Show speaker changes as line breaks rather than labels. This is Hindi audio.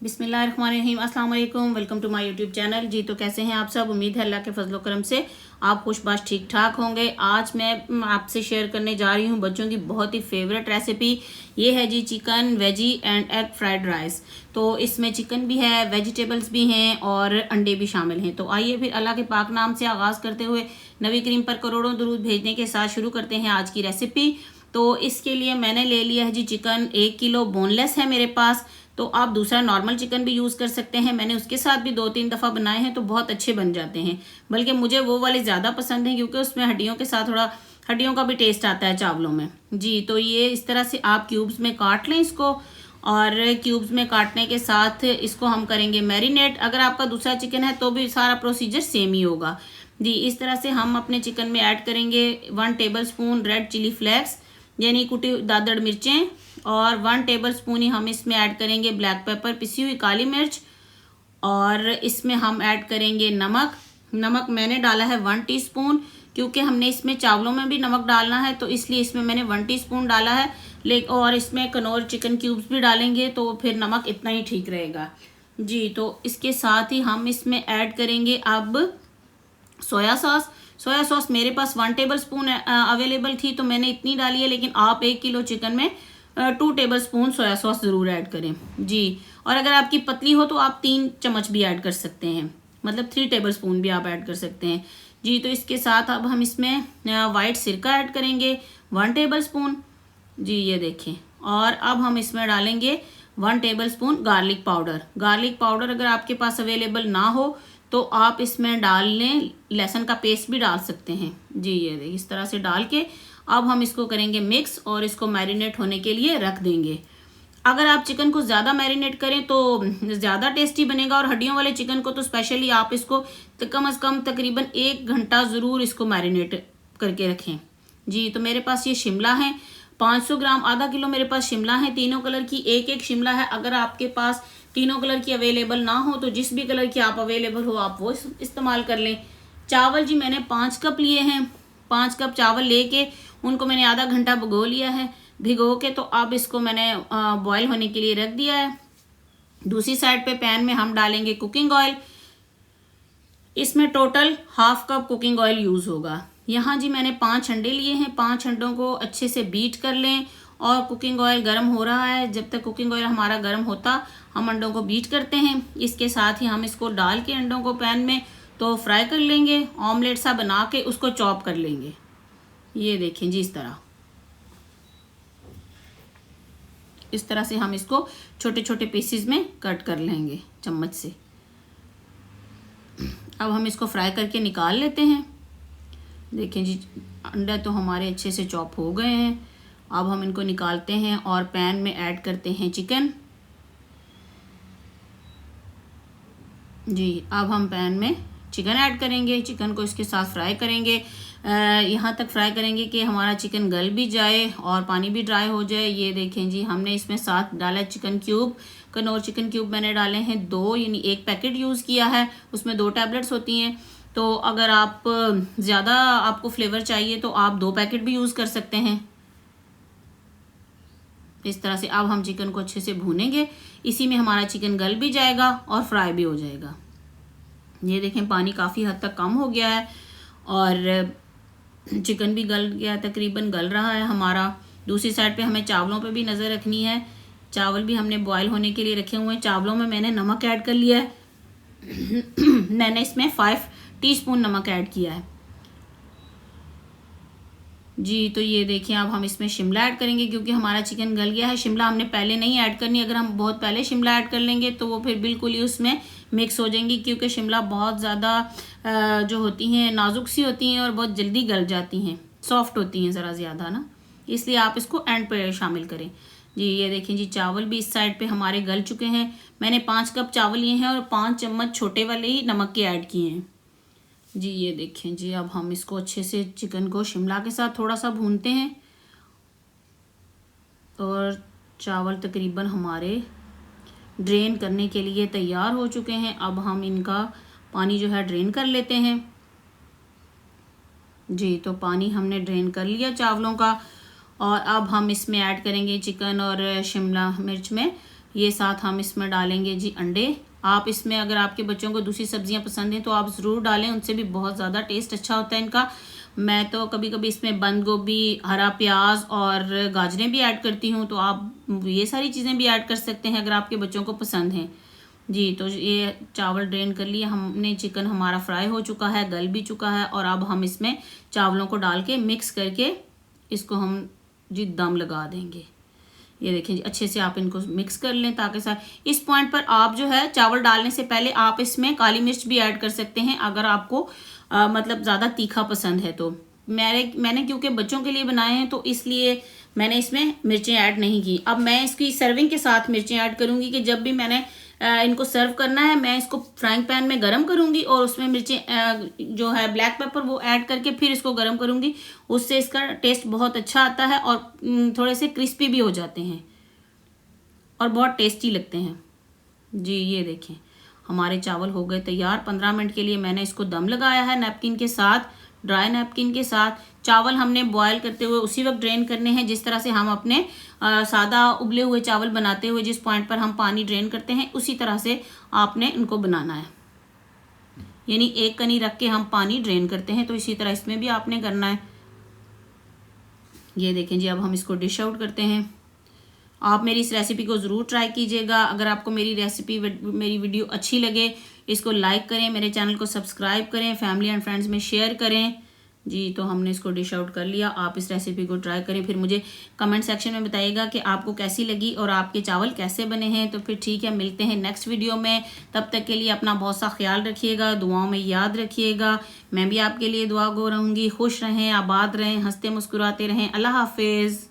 बिस्मिल्लाहिर्रहमानिर्रहीम, अस्सलाम वालेकुम। Welcome to my YouTube channel. जी तो कैसे हैं आप सब? उम्मीद है अल्लाह के फजलो करम से आप खुशबाश ठीक ठाक होंगे। आज मैं आपसे शेयर करने जा रही हूँ बच्चों की बहुत ही फेवरेट रेसिपी। ये है जी chicken veggie and egg fried rice. तो इसमें चिकन भी है, वेजिटेबल्स भी हैं और अंडे भी शामिल हैं। तो आइए फिर अल्लाह के पाक नाम से आगाज़ करते हुए नबी करीम पर करोड़ों दुरूद भेजने के साथ शुरू करते हैं आज की रेसिपी। तो इसके लिए मैंने ले लिया है जी चिकन 1 किलो, बोनलेस है मेरे पास। तो आप दूसरा नॉर्मल चिकन भी यूज़ कर सकते हैं। मैंने उसके साथ भी 2-3 दफ़ा बनाए हैं तो बहुत अच्छे बन जाते हैं। बल्कि मुझे वो वाले ज़्यादा पसंद हैं क्योंकि उसमें हड्डियों के साथ थोड़ा हड्डियों का भी टेस्ट आता है चावलों में। जी तो ये इस तरह से आप क्यूब्स में काट लें इसको। और क्यूब्स में काटने के साथ इसको हम करेंगे मैरिनेट। अगर आपका दूसरा चिकन है तो भी सारा प्रोसीजर सेम ही होगा। जी इस तरह से हम अपने चिकन में ऐड करेंगे 1 tablespoon red chilli flakes यानी कुटी दादड़ मिर्चें, और 1 टेबल स्पून ही हम इसमें ऐड करेंगे ब्लैक पेपर, पिसी हुई काली मिर्च। और इसमें हम ऐड करेंगे नमक। नमक मैंने डाला है 1 टीस्पून, क्योंकि हमने इसमें चावलों में भी नमक डालना है तो इसलिए इसमें मैंने 1 टीस्पून डाला है। और इसमें कनौर चिकन क्यूब्स भी डालेंगे तो फिर नमक इतना ही ठीक रहेगा। जी तो इसके साथ ही हम इसमें ऐड करेंगे अब सोया सॉस। सोया सॉस मेरे पास 1 टेबल स्पून अवेलेबल थी तो मैंने इतनी डाली है, लेकिन आप 1 किलो चिकन में 2 टेबल स्पून सोया सॉस ज़रूर ऐड करें। जी और अगर आपकी पतली हो तो आप 3 चम्मच भी ऐड कर सकते हैं, मतलब 3 टेबल स्पून भी आप ऐड कर सकते हैं। जी तो इसके साथ अब हम इसमें वाइट सिरका ऐड करेंगे 1 टेबल स्पून। जी ये देखें। और अब हम इसमें डालेंगे 1 table spoon garlic powder. Garlic powder अगर आपके पास अवेलेबल ना हो तो आप इसमें डाल लें, लहसुन का पेस्ट भी डाल सकते हैं। जी ये देखिए इस तरह से डाल के अब हम इसको करेंगे मिक्स और इसको मैरिनेट होने के लिए रख देंगे। अगर आप चिकन को ज़्यादा मैरिनेट करें तो ज़्यादा टेस्टी बनेगा, और हड्डियों वाले चिकन को तो स्पेशली आप इसको कम से कम तकरीबन 1 घंटा ज़रूर इसको मैरिनेट करके रखें। जी तो मेरे पास ये शिमला है 500 ग्राम, आधा किलो मेरे पास शिमला है, तीनों कलर की एक शिमला है। अगर आपके पास तीनों कलर की अवेलेबल ना हो तो जिस भी कलर की आप अवेलेबल हो आप वो इस्तेमाल कर लें। चावल जी मैंने 5 कप लिए हैं। 5 कप चावल लेके उनको मैंने आधा घंटा भिगो लिया है। भिगो के तो अब इसको मैंने बॉईल होने के लिए रख दिया है। दूसरी साइड पे पैन में हम डालेंगे कुकिंग ऑयल। इसमें total ½ cup cooking oil use होगा। यहाँ जी मैंने 5 अंडे लिए हैं। 5 अंडों को अच्छे से बीट कर लें और कुकिंग ऑयल गर्म हो रहा है। जब तक कुकिंग ऑयल हमारा गर्म होता हम अंडों को बीट करते हैं। इसके साथ ही हम इसको डाल के अंडों को पैन में तो फ्राई कर लेंगे, ऑमलेट सा बना के उसको चॉप कर लेंगे। ये देखें जी इस तरह से हम इसको छोटे छोटे पीसेस में कट कर लेंगे चम्मच से। अब हम इसको फ्राई करके निकाल लेते हैं। देखें जी अंडा तो हमारे अच्छे से चॉप हो गए हैं। अब हम इनको निकालते हैं और पैन में ऐड करते हैं चिकन। जी अब हम पैन में चिकन ऐड करेंगे। चिकन को इसके साथ फ्राई करेंगे, यहाँ तक फ्राई करेंगे कि हमारा चिकन गल भी जाए और पानी भी ड्राई हो जाए। ये देखें जी हमने इसमें साथ डाला chicken cube. Knorr chicken cube मैंने डाले हैं 2, यानी 1 पैकेट यूज़ किया है। उसमें 2 टैबलेट्स होती हैं। तो अगर आप ज़्यादा आपको फ्लेवर चाहिए तो आप 2 पैकेट भी यूज़ कर सकते हैं। इस तरह से अब हम चिकन को अच्छे से भूनेंगे। इसी में हमारा चिकन गल भी जाएगा और फ्राई भी हो जाएगा। ये देखें पानी काफ़ी हद तक कम हो गया है और चिकन भी गल गया, तकरीबन गल रहा है हमारा। दूसरी साइड पे हमें चावलों पे भी नज़र रखनी है। चावल भी हमने बॉईल होने के लिए रखे हुए हैं। चावलों में मैंने नमक ऐड कर लिया है। मैंने इसमें 5 टीस्पून नमक ऐड किया है। जी तो ये देखिए अब हम इसमें शिमला ऐड करेंगे क्योंकि हमारा चिकन गल गया है। शिमला हमने पहले नहीं ऐड करनी, अगर हम बहुत पहले शिमला ऐड कर लेंगे तो वो फिर बिल्कुल ही उसमें मिक्स हो जाएंगी, क्योंकि शिमला बहुत ज़्यादा जो होती हैं नाजुक सी होती हैं और बहुत जल्दी गल जाती हैं, सॉफ्ट होती हैं ज़रा ज़्यादा ना, इसलिए आप इसको एंड पे शामिल करें। जी ये देखें जी चावल भी इस साइड पे हमारे गल चुके हैं। मैंने 5 कप चावल लिए हैं और 5 चम्मच छोटे वाले ही नमक के ऐड किए हैं। जी ये देखें जी अब हम इसको अच्छे से चिकन को शिमला के साथ थोड़ा सा भूनते हैं और चावल तकरीबन हमारे ड्रेन करने के लिए तैयार हो चुके हैं। अब हम इनका पानी जो है ड्रेन कर लेते हैं। जी तो पानी हमने ड्रेन कर लिया चावलों का, और अब हम इसमें ऐड करेंगे चिकन और शिमला मिर्च में ये साथ हम इसमें डालेंगे जी अंडे। आप इसमें अगर आपके बच्चों को दूसरी सब्जियां पसंद हैं तो आप ज़रूर डालें, उनसे भी बहुत ज़्यादा टेस्ट अच्छा होता है इनका। मैं तो कभी कभी इसमें बंद गोभी, हरा प्याज और गाजरें भी ऐड करती हूँ, तो आप ये सारी चीज़ें भी ऐड कर सकते हैं अगर आपके बच्चों को पसंद हैं जी। तो ये चावल ड्रेन कर लिए हमने, चिकन हमारा फ्राई हो चुका है, गल भी चुका है, और अब हम इसमें चावलों को डाल के मिक्स करके इसको हम जी दम लगा देंगे। ये देखें जी, अच्छे से आप इनको मिक्स कर लें ताकि इस पॉइंट पर आप जो है चावल डालने से पहले आप इसमें काली मिर्च भी ऐड कर सकते हैं अगर आपको मतलब ज़्यादा तीखा पसंद है तो। मैंने क्योंकि बच्चों के लिए बनाए हैं तो इसलिए मैंने इसमें मिर्चें ऐड नहीं की। अब मैं इसकी सर्विंग के साथ मिर्चें ऐड करूँगी कि जब भी मैंने इनको सर्व करना है मैं इसको फ्राइंग पैन में गरम करूँगी और उसमें मिर्चें जो है ब्लैक पेपर वो ऐड करके फिर इसको गरम करूँगी। उससे इसका टेस्ट बहुत अच्छा आता है और थोड़े से क्रिस्पी भी हो जाते हैं और बहुत टेस्टी लगते हैं जी। ये देखें हमारे चावल हो गए तैयार। 15 मिनट के लिए मैंने इसको दम लगाया है नैपकिन के साथ, ड्राई नैपकिन के साथ। चावल हमने बॉयल करते हुए उसी वक्त ड्रेन करने हैं जिस तरह से हम अपने सादा उबले हुए चावल बनाते हुए जिस पॉइंट पर हम पानी ड्रेन करते हैं उसी तरह से आपने इनको बनाना है। यानी एक कनी रख के हम पानी ड्रेन करते हैं तो इसी तरह इसमें भी आपने करना है। ये देखें जी, अब हम इसको डिश आउट करते हैं। आप मेरी इस रेसिपी को ज़रूर ट्राई कीजिएगा। अगर आपको मेरी मेरी वीडियो अच्छी लगे इसको लाइक करें, मेरे चैनल को सब्सक्राइब करें, फैमिली एंड फ्रेंड्स में शेयर करें जी। तो हमने इसको डिश आउट कर लिया। आप इस रेसिपी को ट्राई करें, फिर मुझे कमेंट सेक्शन में बताइएगा कि आपको कैसी लगी और आपके चावल कैसे बने हैं। तो फिर ठीक है, मिलते हैं नेक्स्ट वीडियो में। तब तक के लिए अपना बहुत सा ख्याल रखिएगा, दुआओं में याद रखिएगा। मैं भी आपके लिए दुआ गो रहूँगी। खुश रहें, आबाद रहें, हंसते मुस्कुराते रहें। अल्लाह हाफिज़।